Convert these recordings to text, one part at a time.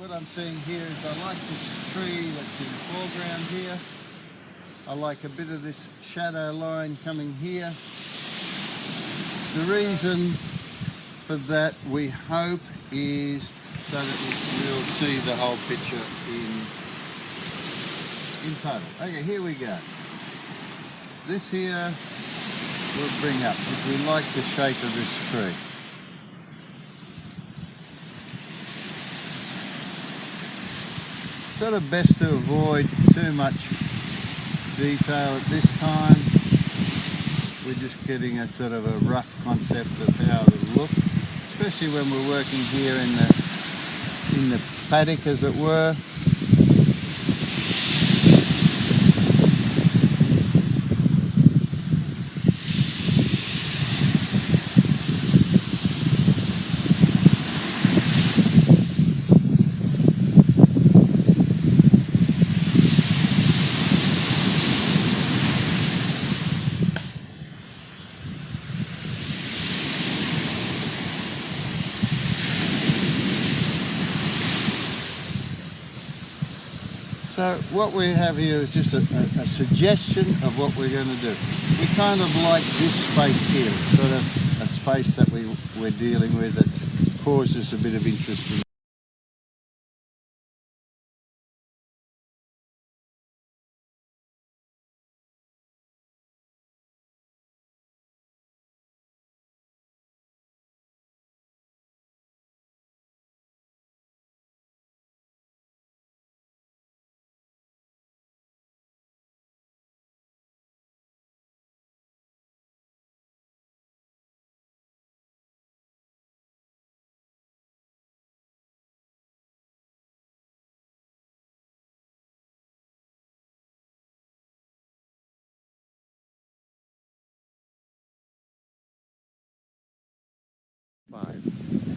what I'm seeing here is I like this tree that's in the foreground here. I like a bit of this shadow line coming here. The reason for that, we hope, is so that we'll see the whole picture in total. Okay, here we go. This here we'll bring up because we like the shape of this tree. Sort of best to avoid too much detail at this time. We're just getting a sort of a rough concept of how it will look, especially when we're working here in the paddock, as it were. So what we have here is just a suggestion of what we're going to do. We kind of like this space here. It's sort of a space that we're dealing with that's caused us a bit of interest.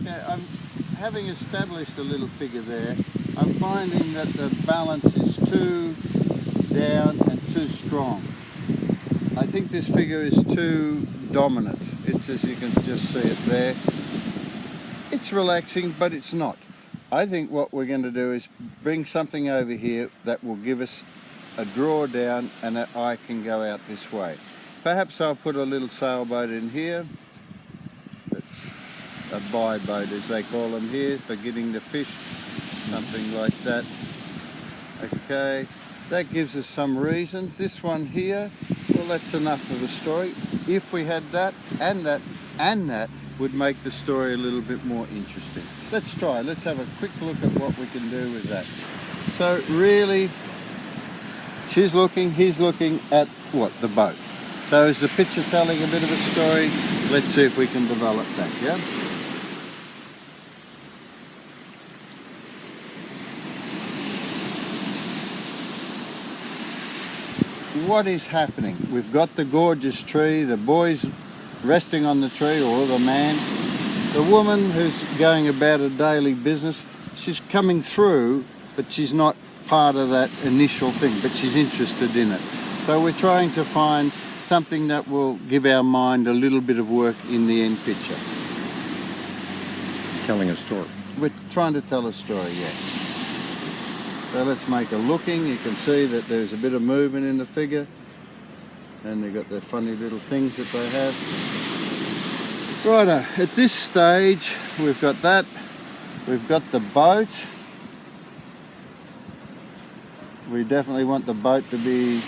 Okay, I'm having established a little figure there. I'm finding that the balance is too down and too strong. I think this figure is too dominant. It's, as you can just see it there. It's relaxing, but it's not. I think what we're going to do is bring something over here that will give us a draw down and that I can go out this way. Perhaps I'll put a little sailboat in here. That's a buy boat, as they call them here, for getting the fish, something like that. Okay, that gives us some reason. This one here, well, that's enough of a story. If we had that and that and that, would make the story a little bit more interesting. Let's try. Let's have a quick look at what we can do with that. So really, she's looking, he's looking at what? The boat. So is the picture telling a bit of a story? Let's see if we can develop that, yeah? What is happening? We've got the gorgeous tree, the boys resting on the tree, or the man. The woman who's going about her daily business, she's coming through, but she's not part of that initial thing, but she's interested in it. So we're trying to find something that will give our mind a little bit of work in the end picture. Telling a story. We're trying to tell a story, yes. So let's make a looking. You can see that there's a bit of movement in the figure. And they've got their funny little things that they have. Righto, at this stage, we've got that. We've got the boat. We definitely want the boat to be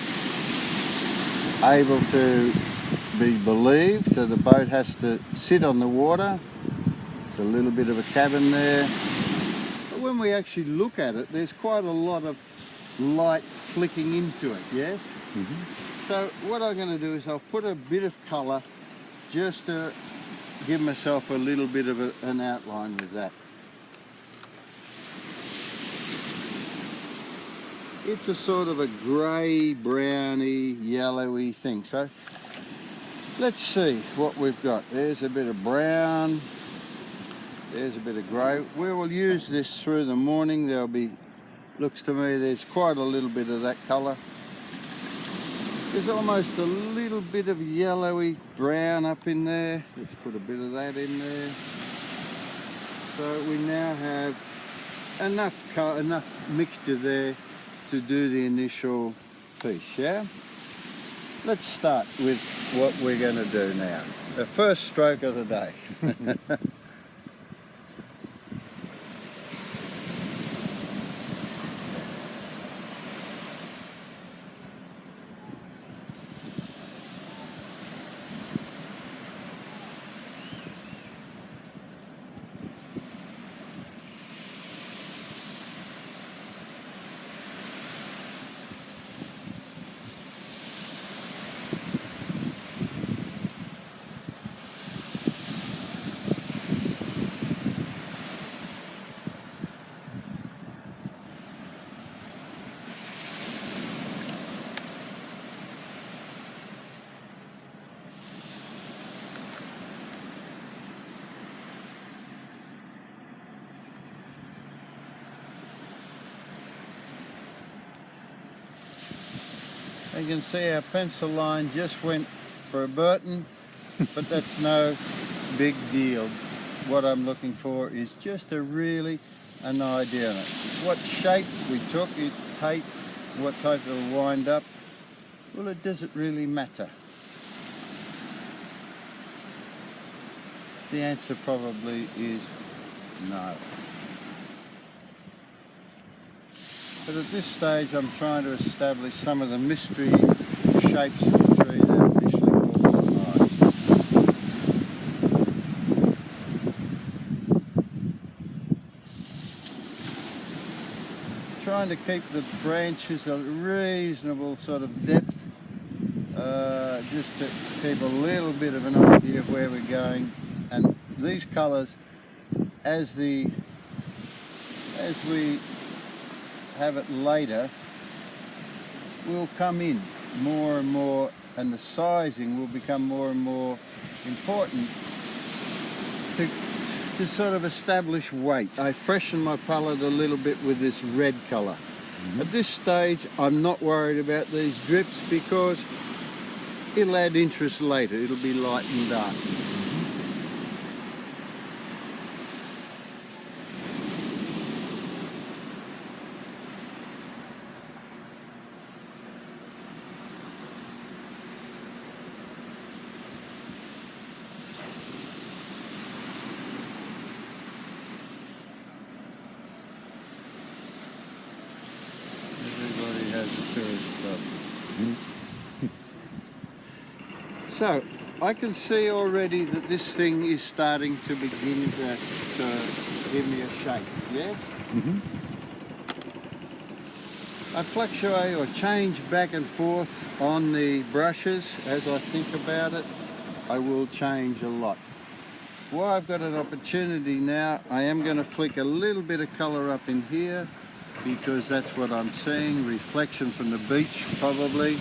able to be believed. So the boat has to sit on the water. There's a little bit of a cabin there. But when we actually look at it, there's quite a lot of light flicking into it, yes? Mm-hmm. So what I'm going to do is I'll put a bit of colour just to give myself a little bit of an outline with that. It's a sort of a grey, browny, yellowy thing. So let's see what we've got. There's a bit of brown. There's a bit of grey. We will use this through the morning. There'll be, looks to me, there's quite a little bit of that colour. There's almost a little bit of yellowy brown up in there. Let's put a bit of that in there. So we now have enough mixture there to do the initial piece, yeah? Let's start with what we're going to do now. The first stroke of the day. You can see our pencil line just went for a Burton, but that's no big deal. What I'm looking for is just an idea on it. What shape we took, tape, what type it'll wind up, well, it doesn't really matter. The answer probably is no. But at this stage I'm trying to establish some of the mystery shapes of the tree that initially caught my eye. Trying to keep the branches a reasonable sort of depth, just to keep a little bit of an idea of where we're going. And these colours, as we have it later, will come in more and more, and the sizing will become more and more important to sort of establish weight. I freshen my palette a little bit with this red colour. At this stage I'm not worried about these drips because it'll add interest later. It'll be light and dark. So I can see already that this thing is starting to begin to give me a shape, yes? I fluctuate or change back and forth on the brushes as I think about it. I will change a lot. While I've got an opportunity now, I am going to flick a little bit of colour up in here because that's what I'm seeing, reflection from the beach probably.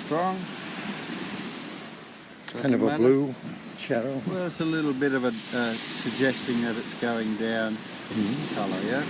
Strong. Kind of a blue shadow. Well, it's a little bit of a suggesting that it's going down in colour, yeah?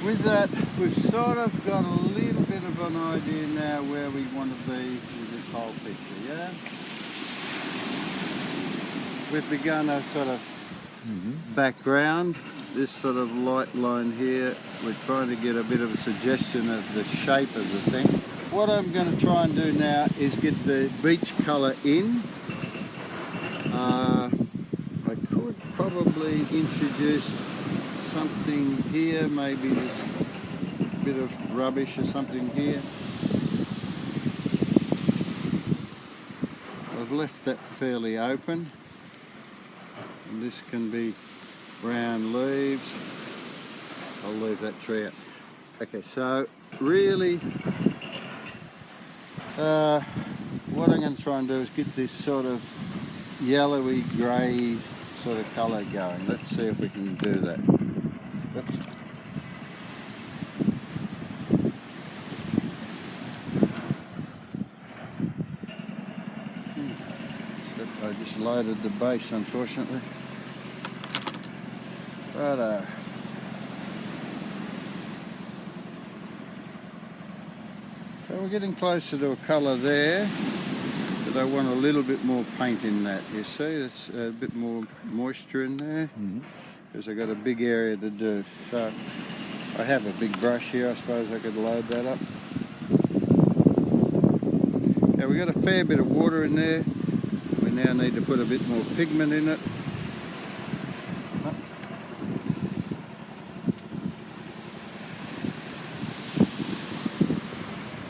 With that, we've sort of got a little bit of an idea now where we want to be with this whole picture, yeah? we've begun a sort of background, this sort of light line here. We're trying to get a bit of a suggestion of the shape of the thing. What I'm going to try and do now is get the beach colour in. I could probably introduce something here, maybe this bit of rubbish or something here. I've left that fairly open, and this can be brown leaves. I'll leave that tree out. Okay, so really what I'm going to try and do is get this sort of yellowy grey sort of colour going. Let's see if we can do that. Oops. I just loaded the base, unfortunately. But so we're getting closer to a colour there, but I want a little bit more paint in that. You see, it's a bit more moisture in there, because I've got a big area to do. So I have a big brush here. I suppose I could load that up. Now we've got a fair bit of water in there. We now need to put a bit more pigment in it.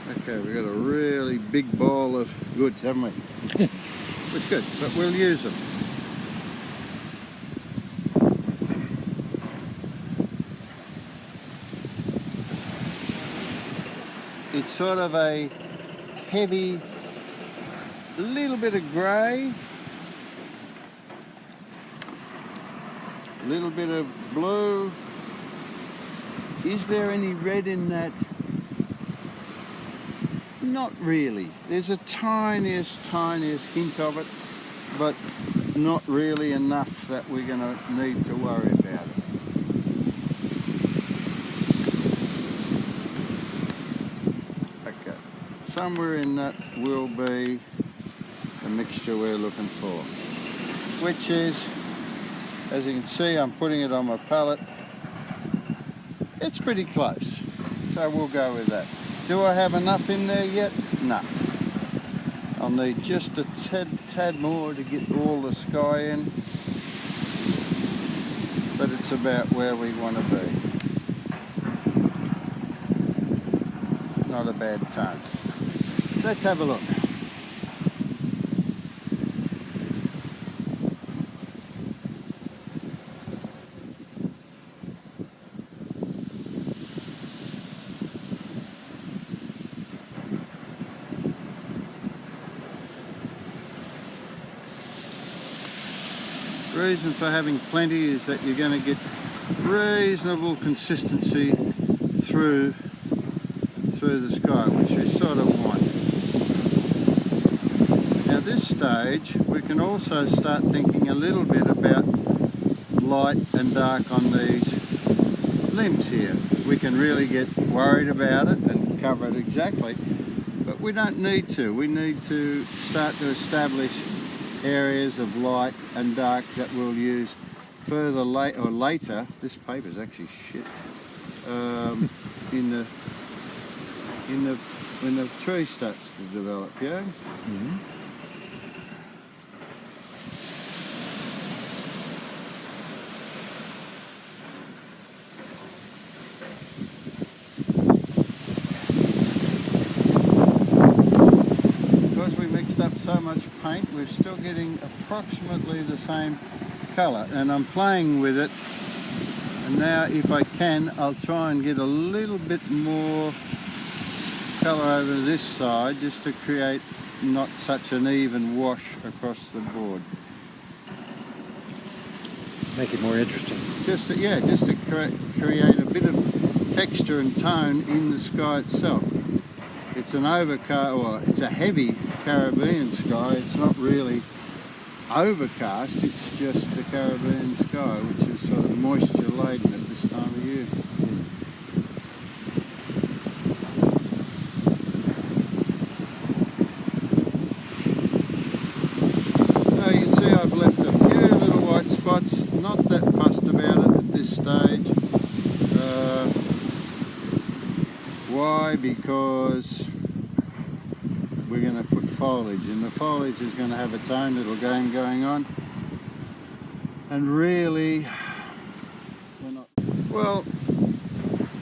Okay, we've got a really big bowl of goods, haven't we? It's good, but we'll use them. It's sort of a heavy, little bit of grey, a little bit of blue. Is there any red in that? Not really. There's a tiniest hint of it, but not really enough that we're going to need to worry about it. Okay, somewhere in that will be the mixture we're looking for, which is, as you can see, I'm putting it on my palette. It's pretty close, so we'll go with that. Do I have enough in there yet? No. I'll need just a tad more to get all the sky in, but it's about where we want to be. Not a bad tone. Let's have a look. The reason for having plenty is that you're going to get reasonable consistency through the sky, which you sort of want. Now at this stage we can also start thinking a little bit about light and dark on these limbs here. We can really get worried about it and cover it exactly, but we don't need to. We need to start to establish areas of light and dark that we'll use further later. This paper's actually shit. When the tree starts to develop, yeah. Because we mixed up so much paint, we're still getting approximately the same colour, and I'm playing with it. And now, if I can, I'll try and get a little bit more colour over this side, just to create not such an even wash across the board. Make it more interesting. Just to create a bit of texture and tone in the sky itself. It's an overcast, or it's a heavy Caribbean sky. It's not really overcast, it's just the Caribbean sky, which is sort of moisture laden at this time of year. So you can see I've left a few because we're going to put foliage, and the foliage is going to have its own little game going on. And really, we're not... Well,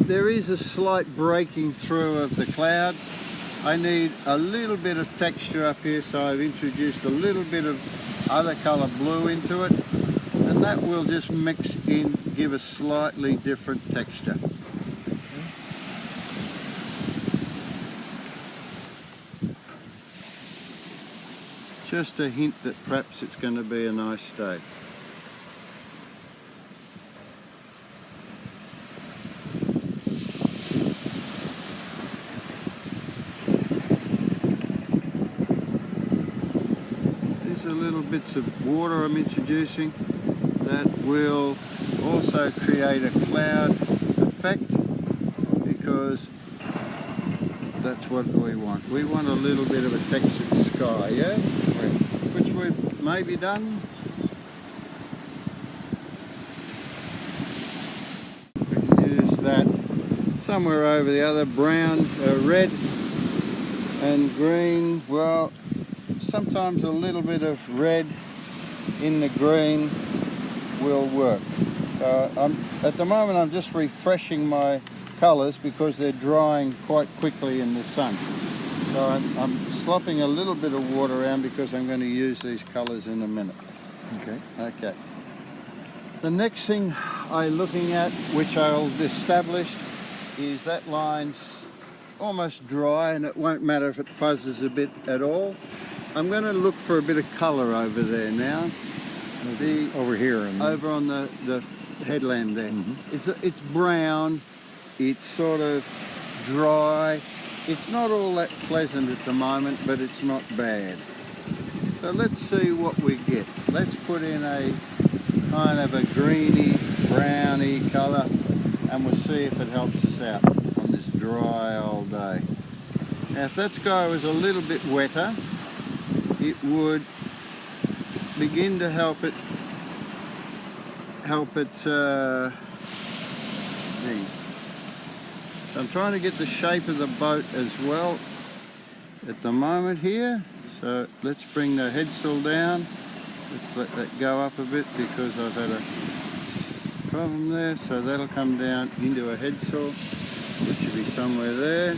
there is a slight breaking through of the cloud. I need a little bit of texture up here, so I've introduced a little bit of other colour blue into it, and that will just mix in, give a slightly different texture. Just a hint that perhaps it's going to be a nice day. These are little bits of water I'm introducing that will also create a cloud effect, because that's what we want. We want a little bit of a textured sky, yeah? Which we've maybe done. We can use that somewhere over the other. Brown, red and green. Well, sometimes a little bit of red in the green will work. At the moment I'm just refreshing my colours because they're drying quite quickly in the sun. So I'm slopping a little bit of water around because I'm going to use these colours in a minute. Okay. The next thing I'm looking at, which I'll establish, is that line's almost dry, and it won't matter if it fuzzes a bit at all. I'm going to look for a bit of colour over there now. Over here. Over on the headland there. It's brown, it's sort of dry. It's not all that pleasant at the moment, but it's not bad. So let's see what we get. Let's put in a kind of a greeny, browny colour, and we'll see if it helps us out on this dry old day. Now if that sky was a little bit wetter, it would begin to help it So I'm trying to get the shape of the boat as well at the moment here. So let's bring the headsail down. Let's let that go up a bit because I've had a problem there. So that'll come down into a headsail, which should be somewhere there.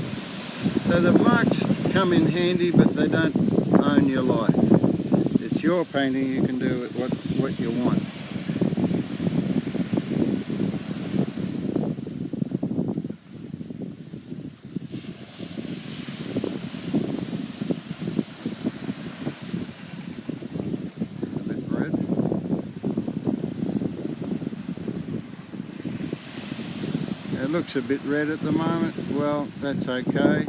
So the marks come in handy, but they don't own your life. It's your painting, you can do it what you want. It looks a bit red at the moment. Well, that's okay.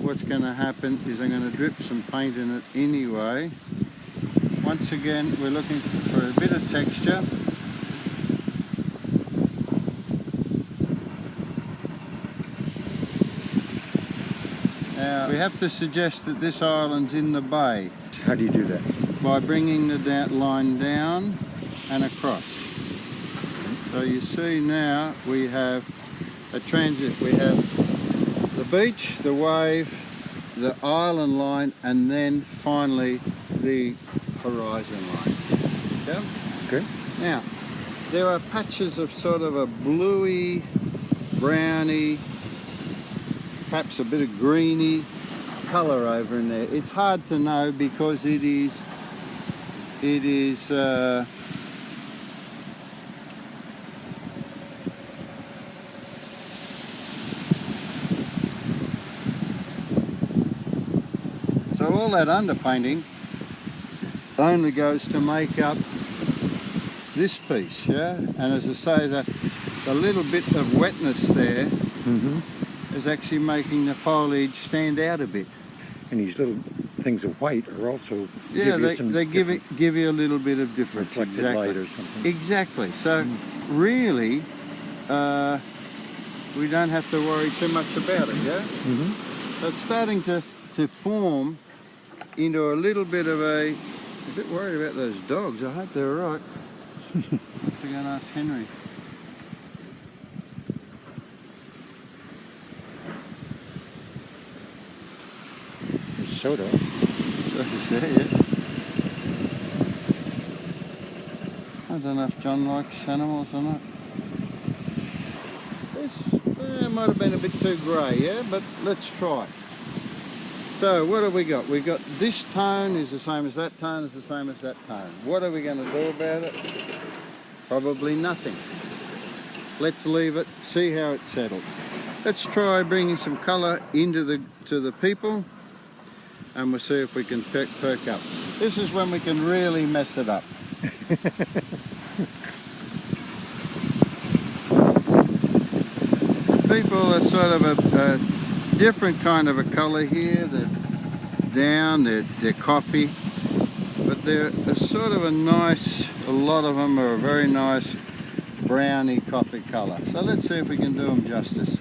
What's going to happen is I'm going to drip some paint in it anyway. Once again, we're looking for a bit of texture. Now, we have to suggest that this island's in the bay. How do you do that? By bringing the line down and across. So you see now we have a transit. We have the beach, the wave, the island line, and then finally the horizon line. Yeah? Okay. Now, there are patches of sort of a bluey, browny, perhaps a bit of greeny colour over in there. It's hard to know because it is so all that underpainting only goes to make up this piece, yeah? And as I say, the little bit of wetness there is actually making the foliage stand out a bit. And these little things of white are also they give you a little bit of difference. Reflected light or something. Exactly. So really, we don't have to worry too much about it, yeah? So it's starting to form into a little bit of a bit worried about those dogs. I hope they're all right. I have to go and ask Henry. soda. That's a say, yeah. I don't know if John likes animals or not. This might have been a bit too grey, yeah, but let's try. So what have we got? We got this tone is the same as that tone, is the same as that tone. What are we going to do about it? Probably nothing. Let's leave it, see how it settles. Let's try bringing some colour into the people, and we'll see if we can perk up. This is when we can really mess it up. People are sort of a different kind of a colour here. They're down, they're coffee, but they're sort of a lot of them are a very nice browny coffee colour. So let's see if we can do them justice.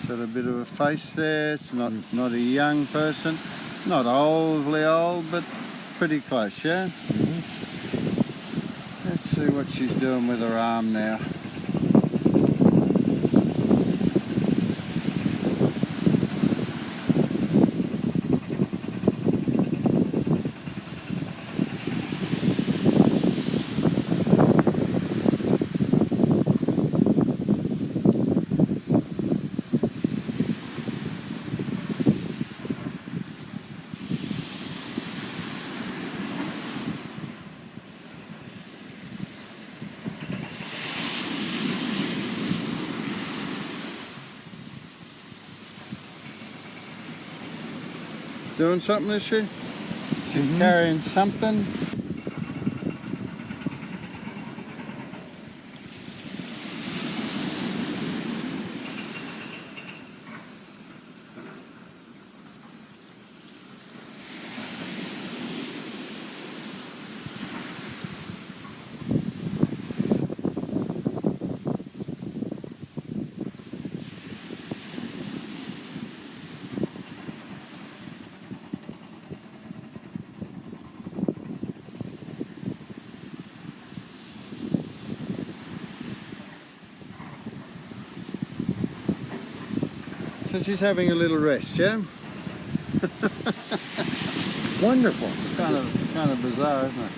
Got a bit of a face there. It's not a young person, not overly old, but pretty close, yeah? Let's see what she's doing with her arm now. Doing something, is she? She's carrying something. So she's having a little rest, yeah? Wonderful. It's kind of bizarre, isn't it?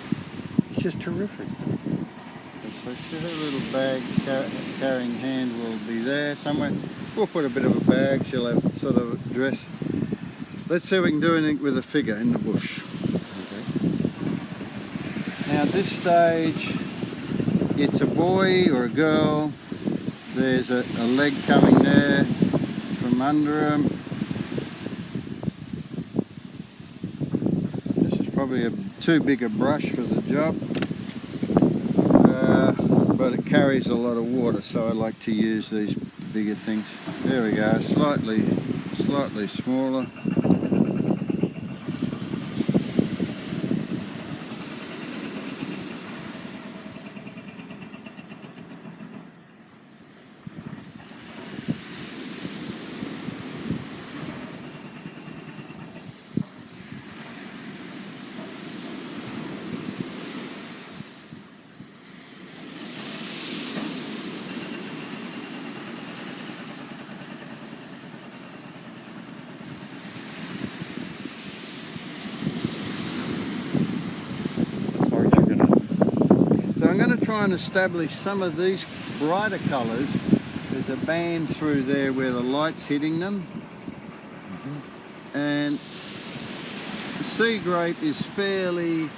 It's just terrific. So her little bag carrying hand will be there somewhere. We'll put a bit of a bag. She'll have sort of a dress. Let's see if we can do anything with a figure in the bush. Okay. Now at this stage, it's a boy or a girl. There's a leg coming there from under him. This is probably too big a brush for the job, but it carries a lot of water, so I like to use these bigger things. There we go, slightly smaller. I'm going to try and establish some of these brighter colours. There's a band through there where the light's hitting them. And the sea grape is fairly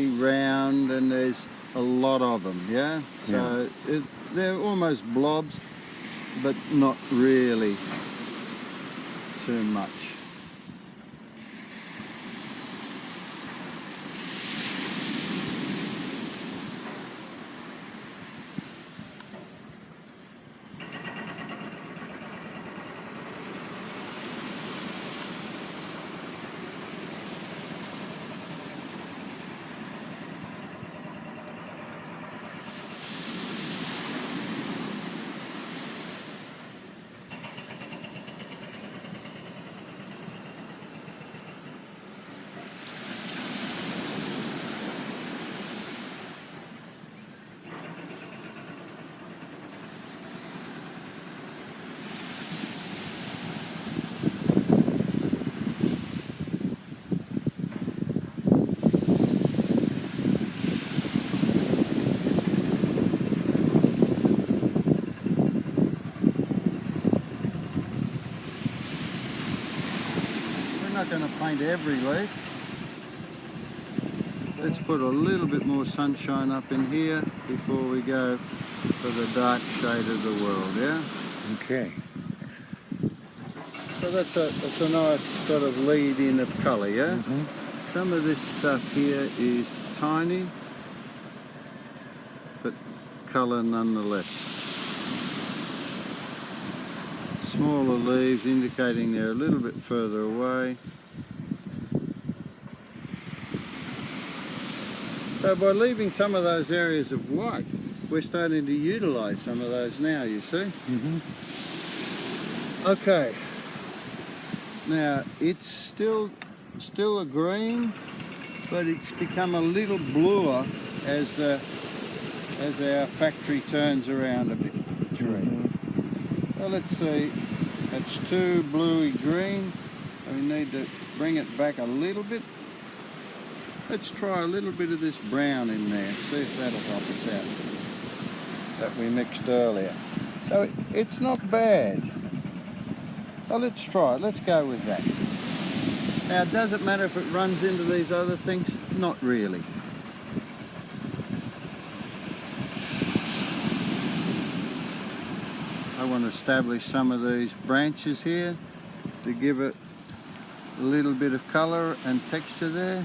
round, and there's a lot of them, yeah? So they're almost blobs, but not really too much. paint every leaf. Let's put a little bit more sunshine up in here before we go for the dark shade of the world, yeah? Okay. So that's a nice sort of lead in of colour, yeah? Some of this stuff here is tiny, but colour nonetheless. Smaller leaves indicating they're a little bit further away. So by leaving some of those areas of white, we're starting to utilise some of those now, you see? Okay. Now, it's still a green, but it's become a little bluer as our factory turns around a bit. Well, let's see. It's too bluey green. We need to bring it back a little bit. Let's try a little bit of this brown in there. See if that'll help us out. That we mixed earlier. So it's not bad. Well, let's try it. Let's go with that. Now, does it matter if it runs into these other things? Not really. I want to establish some of these branches here to give it a little bit of colour and texture there.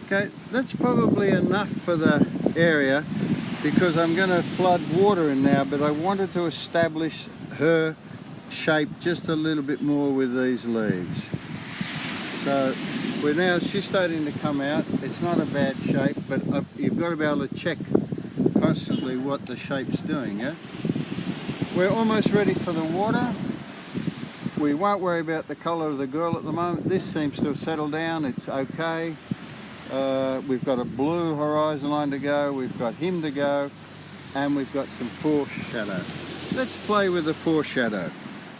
Okay, that's probably enough for the area because I'm going to flood water in now, but I wanted to establish her shape just a little bit more with these leaves. So she's starting to come out. It's not a bad shape, but you've got to be able to check constantly what the shape's doing, yeah? We're almost ready for the water. We won't worry about the colour of the girl at the moment. This seems to have settled down. It's okay. We've got a blue horizon line to go, we've got him to go, and we've got some foreshadow. Let's play with the foreshadow.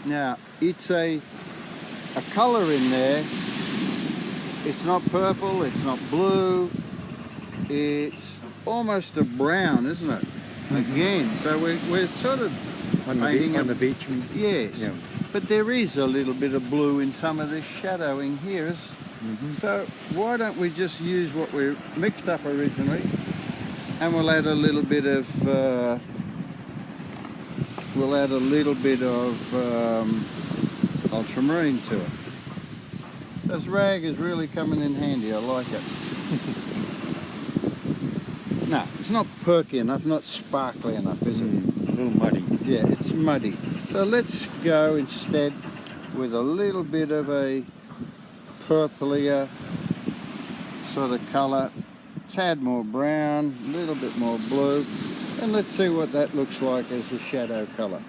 Now, it's a colour in there. It's not purple, it's not blue, it's almost a brown, isn't it? Again, so we're sort of on the beach. Yes, yeah. But there is a little bit of blue in some of this shadowing here. So why don't we just use what we mixed up originally, and we'll add a little bit of ultramarine to it. This rag is really coming in handy. I like it. No, it's not perky enough, not sparkly enough, is it? A little muddy. Yeah, it's muddy. So let's go instead with a little bit of a purplier sort of colour, tad more brown, a little bit more blue, and let's see what that looks like as a shadow colour.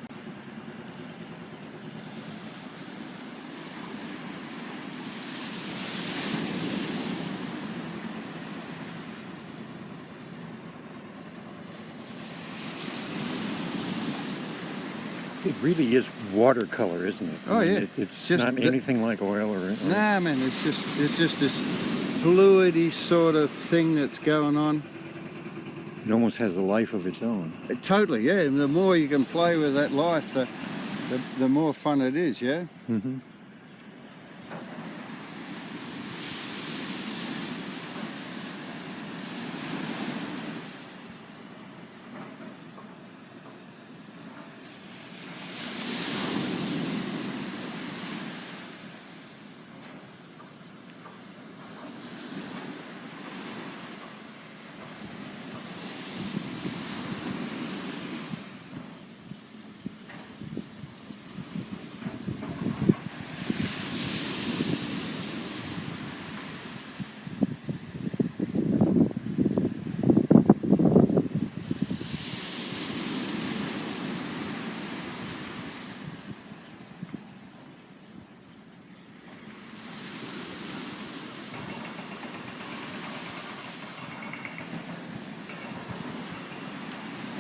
It really is watercolor, isn't it? Oh, yeah. It's just not anything like oil or... Nah, man, it's just this fluidy sort of thing that's going on. It almost has a life of its own. Totally, yeah. And the more you can play with that life, the more fun it is, yeah?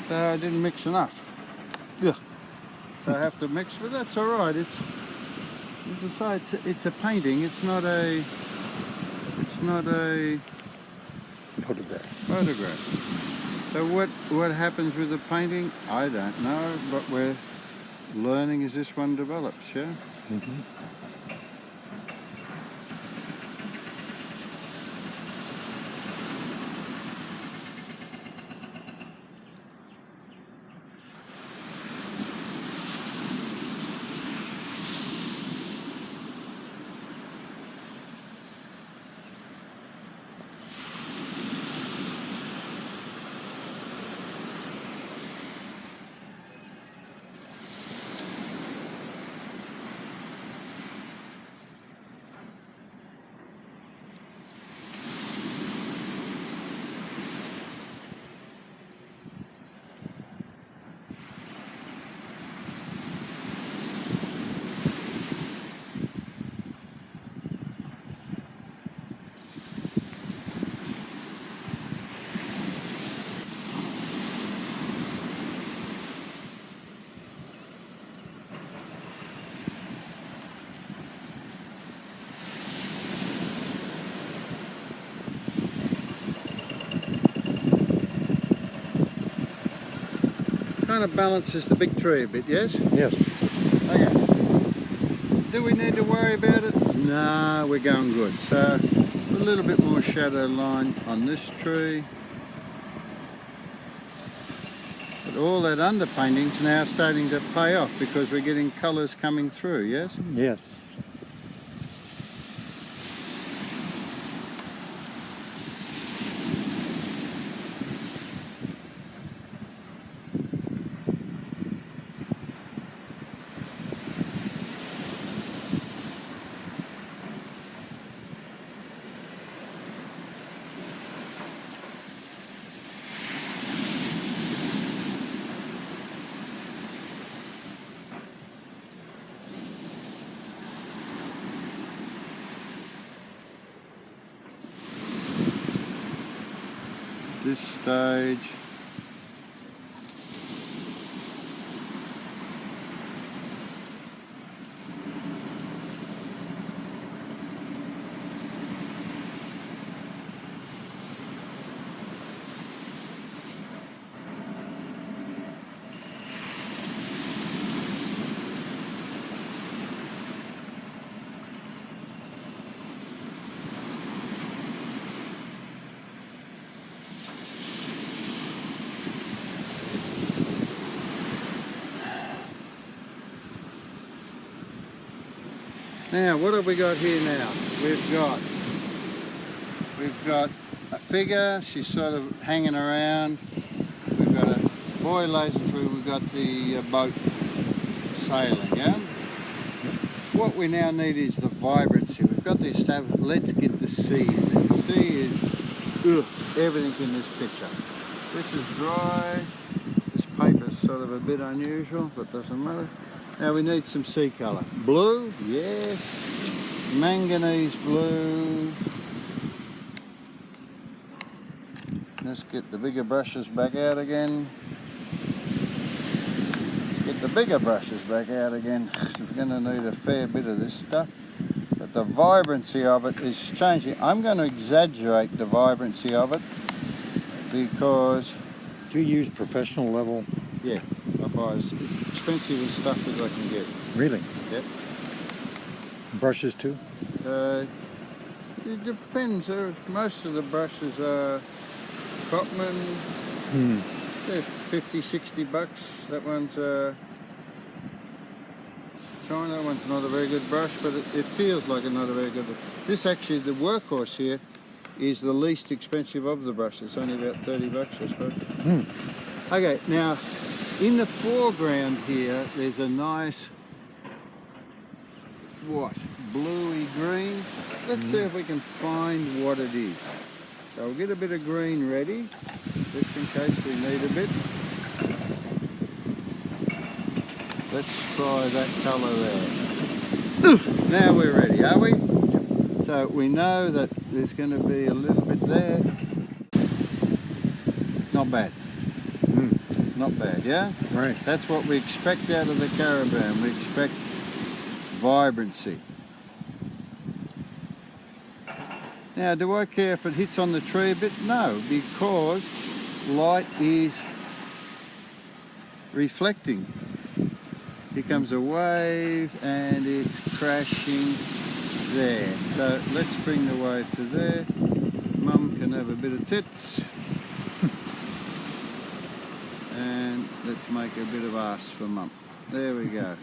So I didn't mix enough. Ugh. So I have to mix, but that's all right. It's, as I say, it's a painting. It's not a photograph. So what happens with the painting? I don't know, but we're learning as this one develops, yeah? Mm-hmm. Kind of balances the big tree a bit, yes? Yes. Okay. Do we need to worry about it? No, we're going good. So a little bit more shadow line on this tree. But all that underpainting's now starting to pay off because we're getting colours coming through, yes? Yes. This stage. Now, what have we got here now? We've got a figure, she's sort of hanging around. We've got a boy lazing through, we've got the boat sailing, yeah? What we now need is the vibrancy. We've got the established, let's get the sea in there. The sea is everything in this picture. This is dry, this paper's sort of a bit unusual, but doesn't matter. Now we need some sea colour. Blue, yes. Manganese blue. Let's get the bigger brushes back out again. Get the bigger brushes back out again. We're going to need a fair bit of this stuff. But the vibrancy of it is changing. I'm going to exaggerate the vibrancy of it because... Do you use professional level? Yeah, I buy as expensive as stuff as I can get. Really? Yep. Brushes too? It depends. Most of the brushes are Cotman. They're 50, 60 bucks. That one's China. That one's not a very good brush, but it feels like not a very good brush. This actually, the workhorse here, is the least expensive of the brushes. It's only about 30 bucks, I suppose. Okay, now, in the foreground here, there's a nice, bluey green. Let's see if we can find what it is. So we'll get a bit of green ready, just in case we need a bit. Let's try that colour there. Now we're ready, are we? So we know that there's going to be a little bit there. Not bad. Not bad, yeah? Right. That's what we expect out of the caravan. We expect vibrancy. Now, do I care if it hits on the tree a bit? No, because light is reflecting. Here comes a wave and it's crashing there. So let's bring the wave to there. Mum can have a bit of tits. And let's make a bit of arse for Mum. There we go.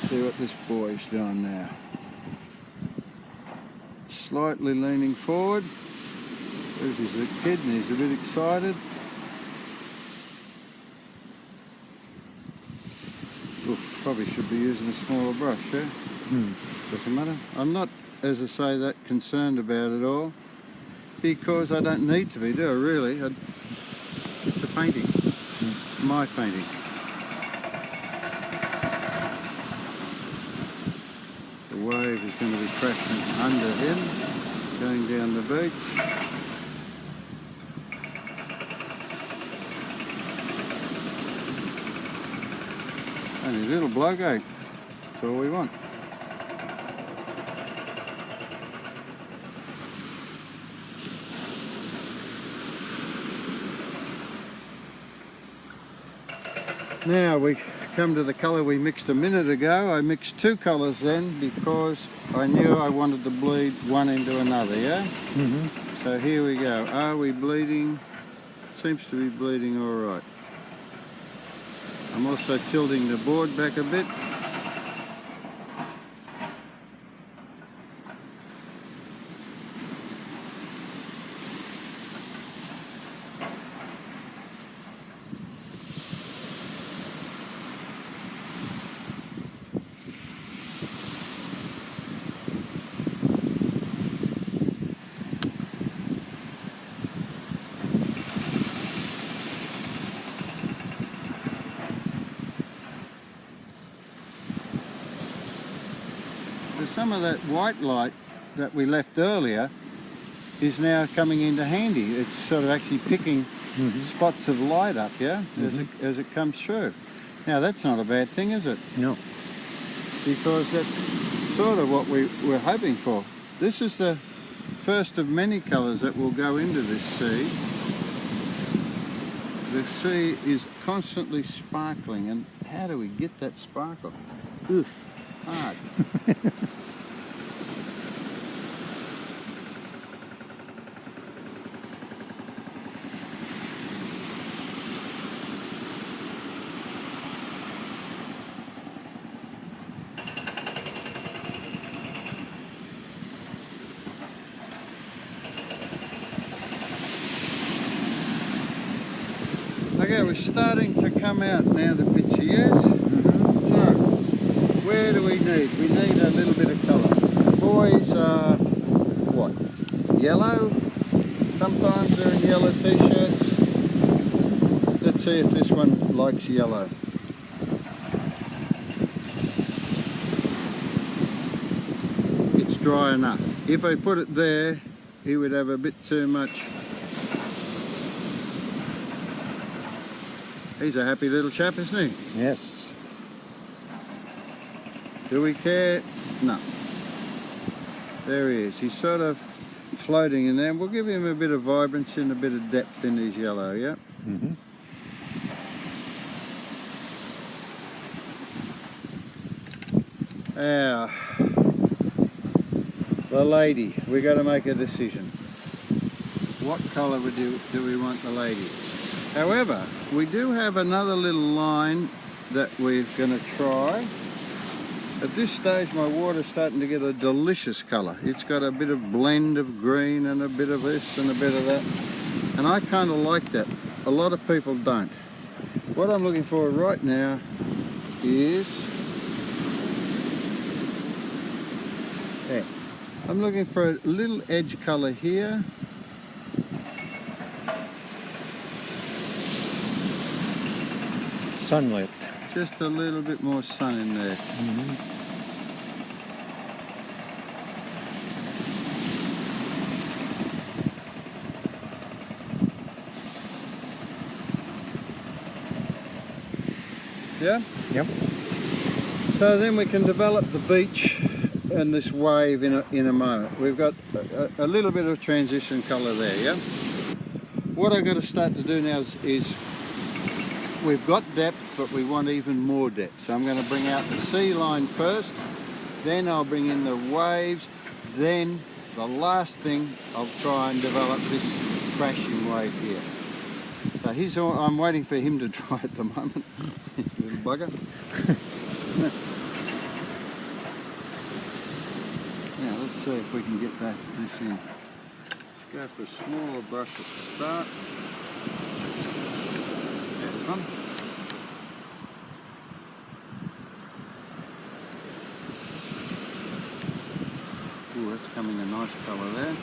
See what this boy's doing now. Slightly leaning forward. There's his kid and he's a bit excited. Oof, probably should be using a smaller brush, yeah? Doesn't matter. I'm not, as I say, that concerned about it all because I don't need to be, do I really? It's a painting. It's my painting. The wave is going to be crashing under him, going down the beach. Only a little blowgate, that's all we want. Now we come to the colour we mixed a minute ago. I mixed two colours then because I knew I wanted to bleed one into another, yeah? So here we go. Are we bleeding? Seems to be bleeding all right. I'm also tilting the board back a bit. Some of that white light that we left earlier is now coming into handy. It's sort of actually picking spots of light up, yeah, as it comes through. Now that's not a bad thing, is it? No. Because that's sort of what we're hoping for. This is the first of many colours that will go into this sea. The sea is constantly sparkling, and how do we get that sparkle? Oof, hard. Okay, we're starting to come out now, the picture, yes? So, where do we need? We need a little bit of colour. The boys are, what, yellow? Sometimes they're in yellow t-shirts. Let's see if this one likes yellow. It's dry enough. If I put it there, he would have a bit too much. He's a happy little chap, isn't he? Yes. Do we care? No. There he is. He's sort of floating in there. We'll give him a bit of vibrancy and a bit of depth in his yellow, yeah? Now, the lady. We've got to make a decision. What colour do we want the lady? However, we do have another little line that we're going to try. At this stage, my water's starting to get a delicious colour. It's got a bit of blend of green and a bit of this and a bit of that. And I kind of like that. A lot of people don't. What I'm looking for right now is... yeah. I'm looking for a little edge colour here. Sunlit. Just a little bit more sun in there. Yeah? Yep. So then we can develop the beach and this wave in a moment. We've got a little bit of transition colour there, yeah? What I've got to start to do now is we've got depth, but we want even more depth. So I'm going to bring out the sea line first, then I'll bring in the waves, then the last thing I'll try and develop this crashing wave here. So I'm waiting for him to dry at the moment, little bugger. Now let's see if we can get this in. Let's go for a smaller brush at the start. There's one. Ooh, that's coming a nice colour there.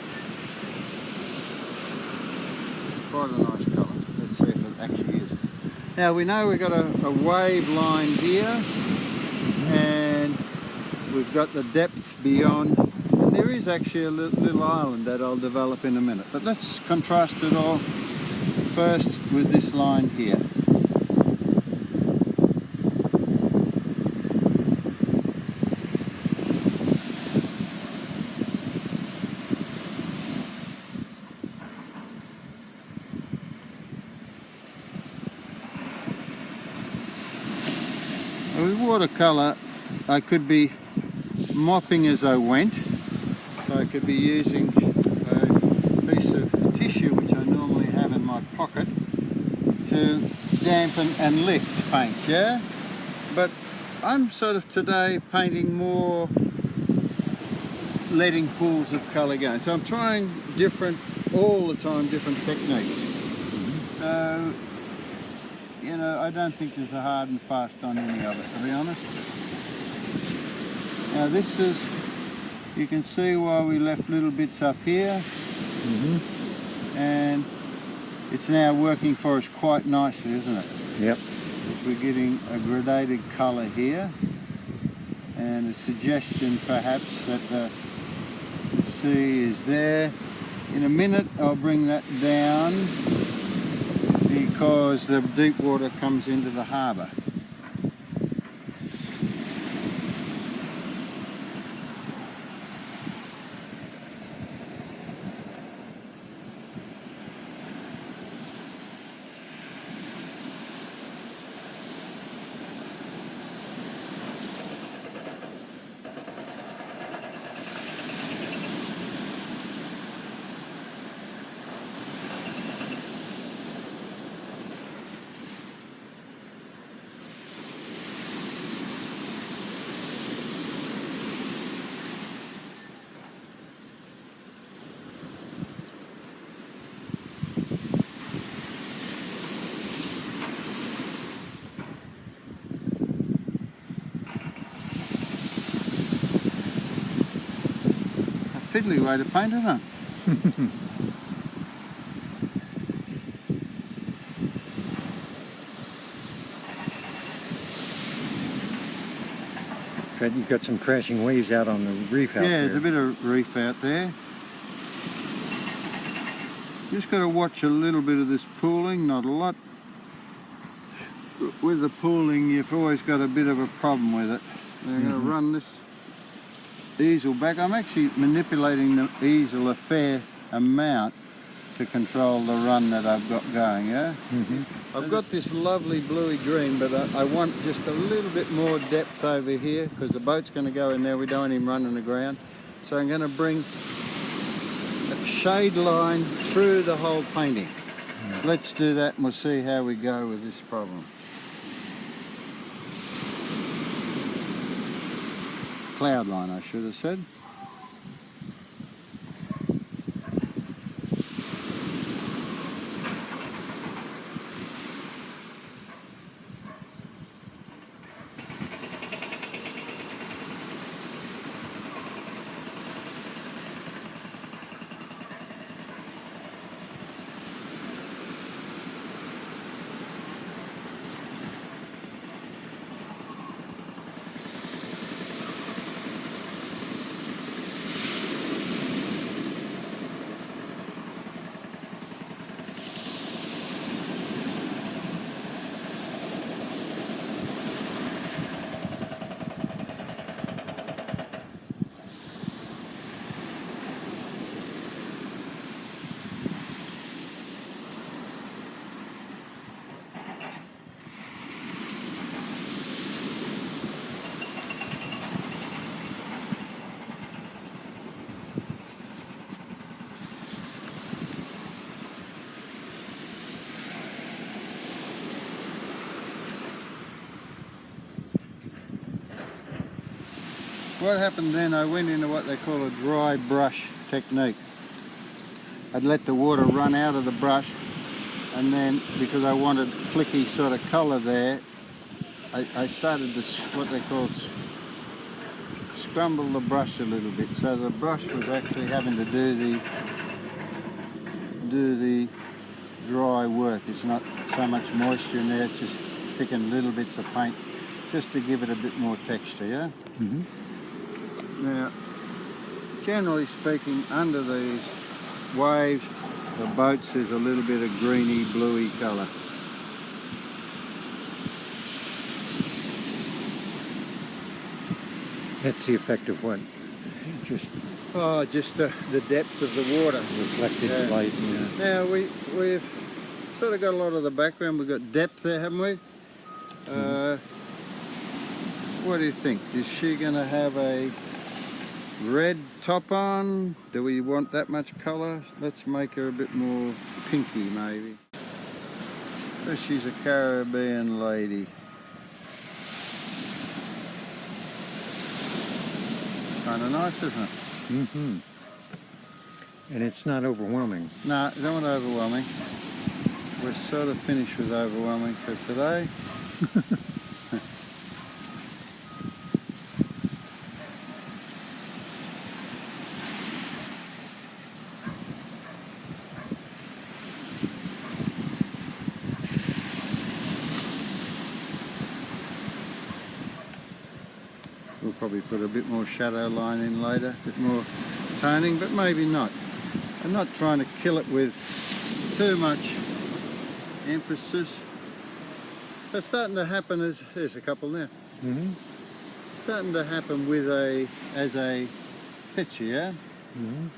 Quite a nice colour. Let's see if it actually is. Now we know we've got a wave line here, and we've got the depth beyond. And there is actually a little island that I'll develop in a minute. But let's contrast it all first with this line here. With watercolour, I could be mopping as I went. So I could be using a piece of tissue, which I normally have in my pocket, to dampen and lift paint, yeah? But I'm sort of today painting more, letting pools of colour go. So I'm trying all the time, different techniques. So, you know, I don't think there's a hard and fast on any of it, to be honest. Now this is, you can see why we left little bits up here. And it's now working for us quite nicely, isn't it? Yep. Because we're getting a gradated colour here, and a suggestion perhaps that the sea is there. In a minute I'll bring that down because the deep water comes into the harbour. Fiddly way to paint, isn't it? You've got some crashing waves out on the reef out there. Yeah, there's a bit of reef out there. Just got to watch a little bit of this pooling, not a lot. With the pooling, you've always got a bit of a problem with it. I'm going to run this easel back. I'm actually manipulating the easel a fair amount to control the run that I've got going, yeah? I've got this lovely bluey green, but I want just a little bit more depth over here because the boat's going to go in there. We don't want him running aground. So I'm going to bring a shade line through the whole painting. Let's do that and we'll see how we go with this problem. Cloud line, I should have said. what happened then, I went into what they call a dry brush technique. I'd let the water run out of the brush, and then because I wanted flicky sort of colour there, I started to what they call scrumble the brush a little bit. So the brush was actually having to do the dry work. It's not so much moisture in there, it's just picking little bits of paint just to give it a bit more texture, yeah? Mm-hmm. Now, generally speaking, under these waves, the boats, there's a little bit of greeny, bluey colour. That's the effect of what? Just Oh, just the depth of the water. reflected light. Yeah. Now, we've sort of got a lot of the background. We've got depth there, haven't we? What do you think? Is she going to have a red top on? Do we want that much colour? Let's make her a bit more pinky, maybe. So she's a Caribbean lady. Kind of nice, isn't it? Mm-hmm. And it's not overwhelming. No, don't want overwhelming. We're sort of finished with overwhelming for today. We'll probably put a bit more shadow line in later, a bit more toning, but maybe not. I'm not trying to kill it with too much emphasis. It's starting to happen there's a couple now. Mm-hmm. It's starting to happen with as a picture, yeah? Mm-hmm.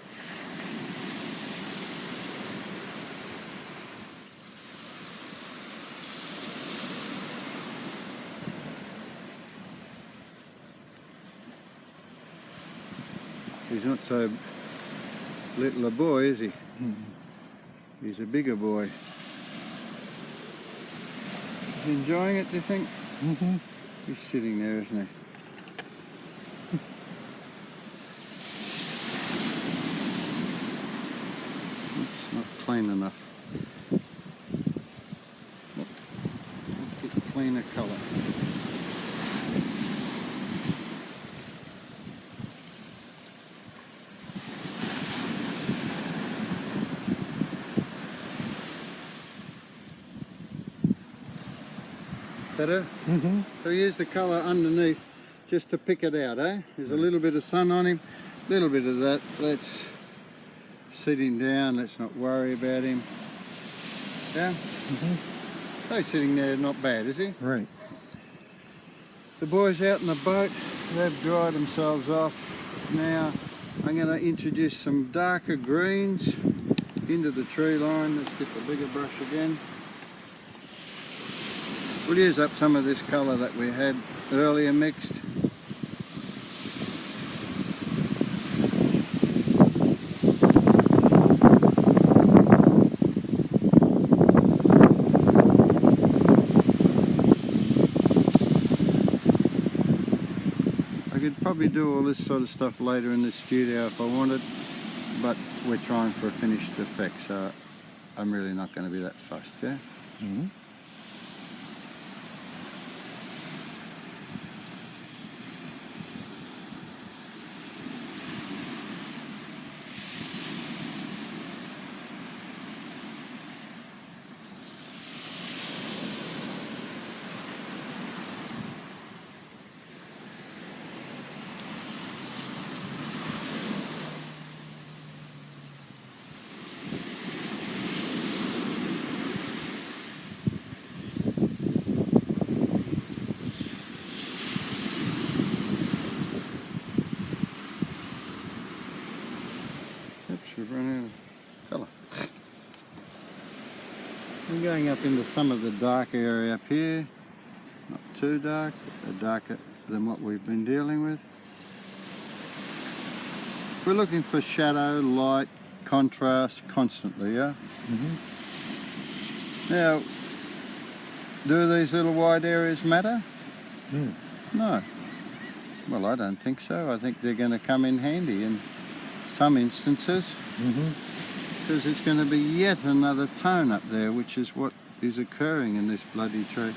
He's not so little a boy, is he? Mm-hmm. He's a bigger boy. He's enjoying it, do you think? Mm-hmm. He's sitting there, isn't he? It's not clean enough. Let's get cleaner colour. Better? Mm-hmm. So use the colour underneath just to pick it out, eh? There's a little bit of sun on him, a little bit of that. Let's sit him down, let's not worry about him. Yeah? Mm-hmm. So he's sitting there not bad, is he? Right. The boys out in the boat, they've dried themselves off. Now I'm going to introduce some darker greens into the tree line. Let's get the bigger brush again. We'll use up some of this colour that we had earlier mixed. I could probably do all this sort of stuff later in the studio if I wanted, but we're trying for a finished effect, so I'm really not going to be that fussed, yeah? Mm-hmm. Oops, we've run out of colour. I'm going up into some of the dark area up here. Not too dark, but darker than what we've been dealing with. We're looking for shadow, light, contrast constantly, yeah? Mm-hmm. Now, do these little white areas matter? Mm. No. Well, I don't think so. I think they're going to come in handy in some instances, because it's going to be yet another tone up there, which is what is occurring in this bloody tree.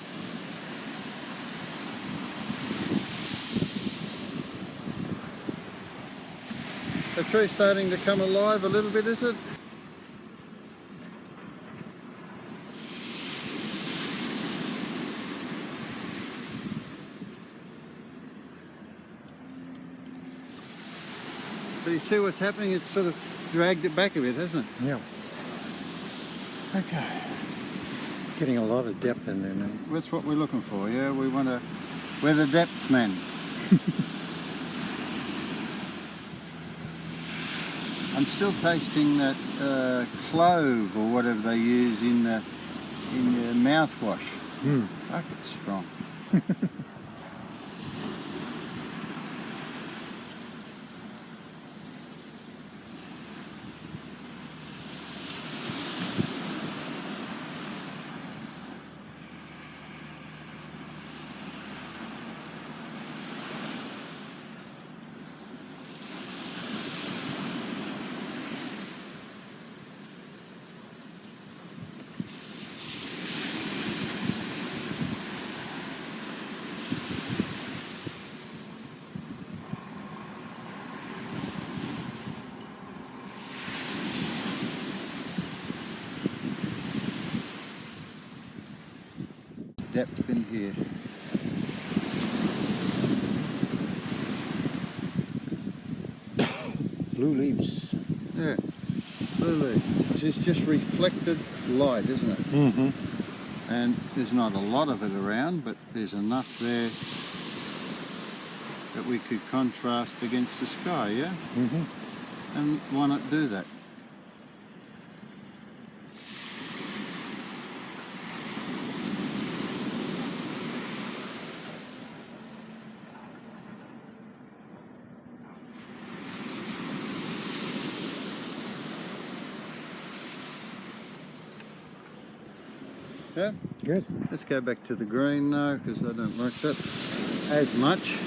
The tree's starting to come alive a little bit, is it? So you see what's happening? It's sort of dragged it back a bit, hasn't it? Yeah. Okay. Getting a lot of depth in there now. That's what we're looking for, yeah? We're the depth men. I'm still tasting that clove or whatever they use in the mouthwash. Fuck, it's strong. Depth in here. Blue leaves. Yeah, blue leaves. This is just reflected light, isn't it? And there's not a lot of it around, but there's enough there that we could contrast against the sky, yeah? And why not do that? Yeah? Good. Let's go back to the green now, because I don't like that as much.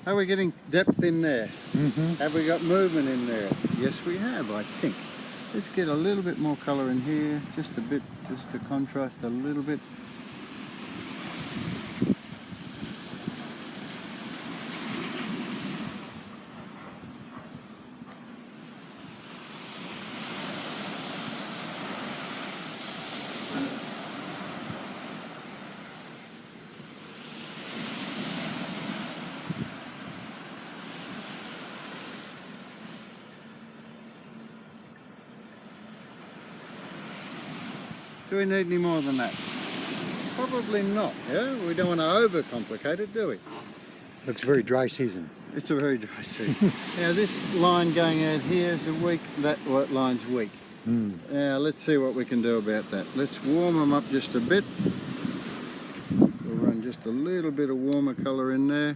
Are we getting depth in there? Have we got movement in there? Yes, we have, I think. Let's get a little bit more colour in here, just a bit, just to contrast a little bit. Do we need any more than that? Probably not, yeah? We don't want to overcomplicate it, do we? Looks very dry season. It's a very dry season. Now this line going out here is weak, that line's weak. Now let's see what we can do about that. Let's warm them up just a bit. We'll run just a little bit of warmer colour in there.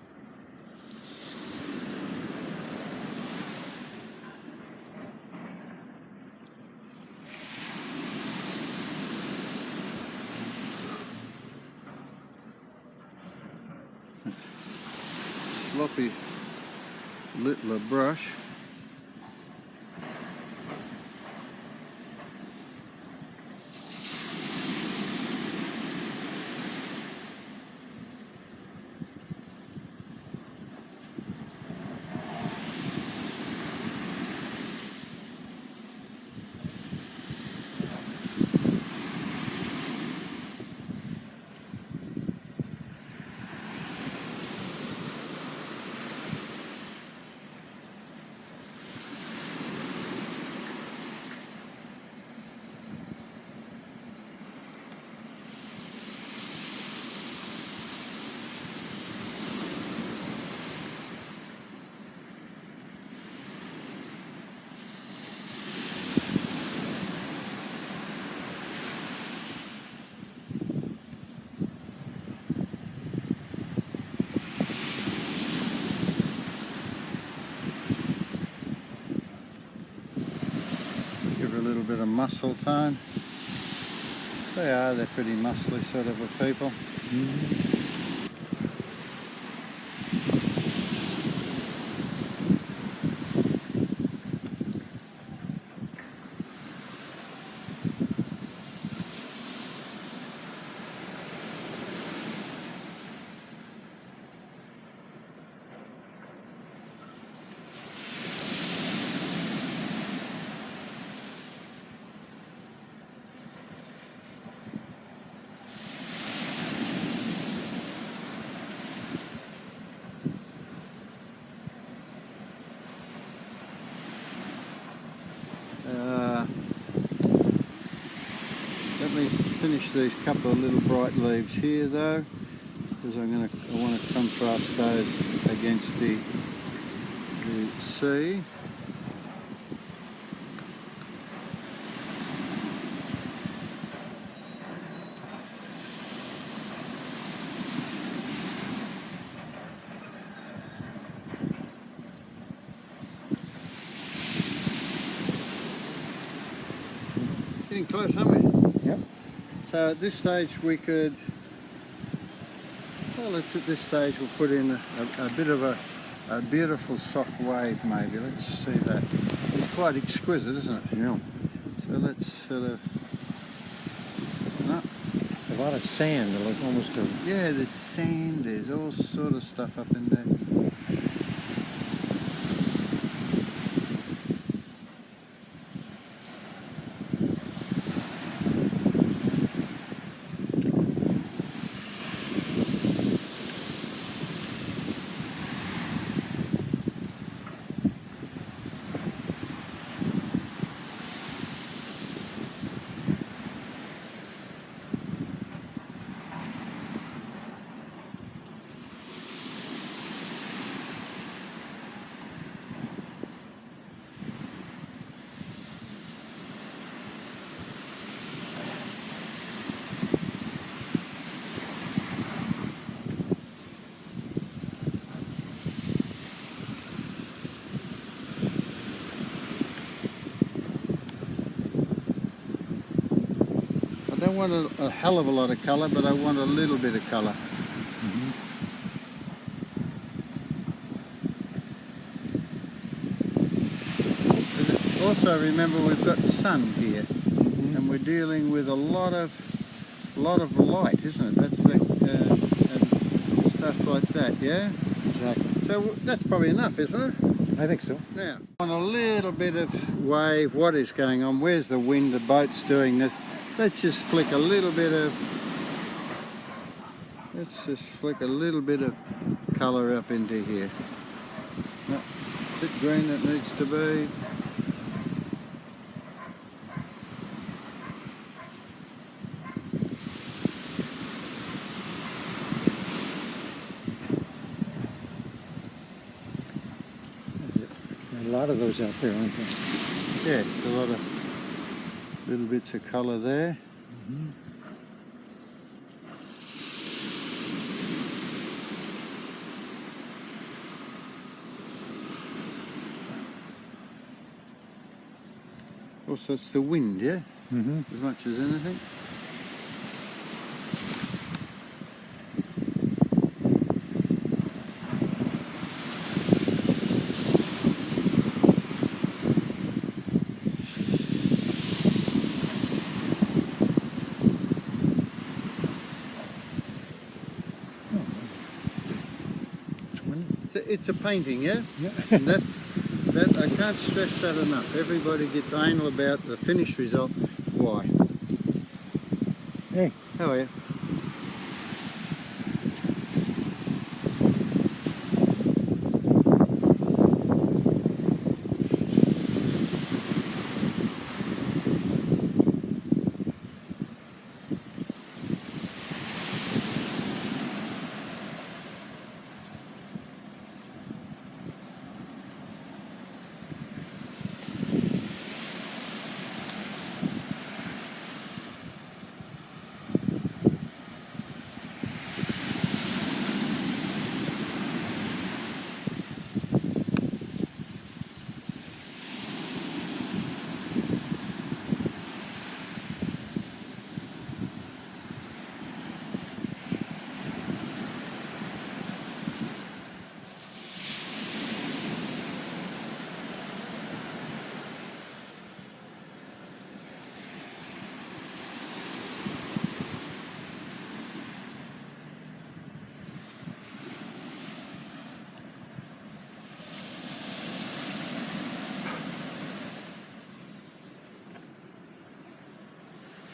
Sloppy little brush. Give her a little bit of muscle tone. They are, they're pretty muscly sort of a people. Let me finish these couple of little bright leaves here though, because I want to contrast those against the sea. Getting close, aren't we? Yep. So at this stage we could, well, at this stage we'll put in a bit of a beautiful soft wave maybe. Let's see that. It's quite exquisite, isn't it? Yeah. So let's sort of, no. A lot of sand, like almost a... Yeah, there's sand, there's all sort of stuff up in there. I don't want a hell of a lot of colour, but I want a little bit of colour. Also remember we've got sun here, and we're dealing with a lot of light, isn't it? That's the and stuff like that, yeah. Exactly. So that's probably enough, isn't it? I think so. Now, on a little bit of wave, what is going on? Where's the wind? The boat's doing this. Let's just flick a little bit of colour up into here. No, a bit green that needs to be. A lot of those out there, aren't there? Yeah, a lot of little bits of colour there. Also, it's the wind, yeah? As much as anything. It's a painting, yeah? Yeah. And that I can't stress that enough. Everybody gets anal about the finished result. Why? Hey. How are you?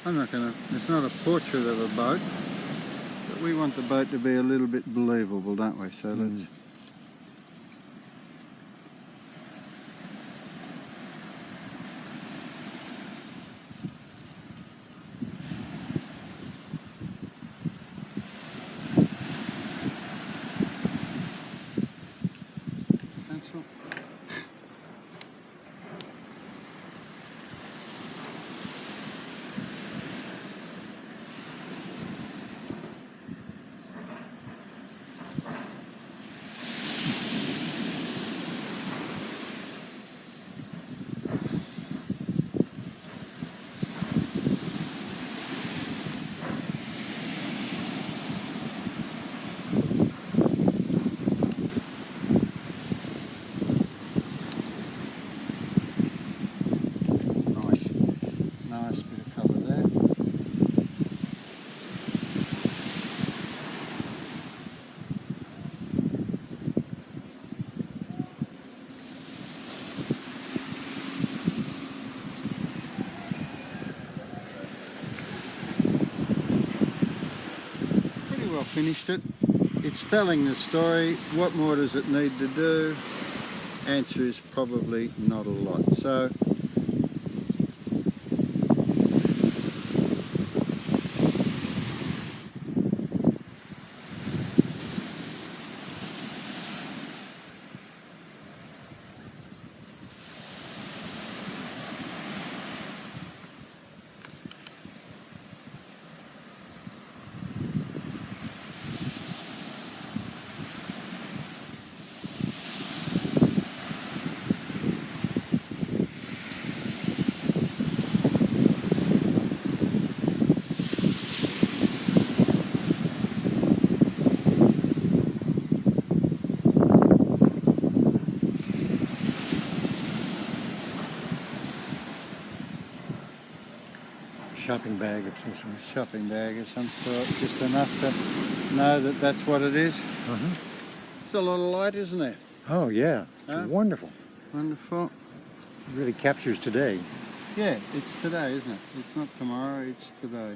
it's not a portrait of a boat, but we want the boat to be a little bit believable, don't we? So let's... Pencil. Nice bit of colour there. Pretty well finished it. It's telling the story. What more does it need to do? Answer is probably not a lot. So Shopping bag of some sort. shopping bag of some sort, just enough to know that that's what it is. It's a lot of light, isn't it? Oh yeah, it's Huh? wonderful. Wonderful. It really captures today. Yeah, it's today, isn't it? It's not tomorrow, it's today.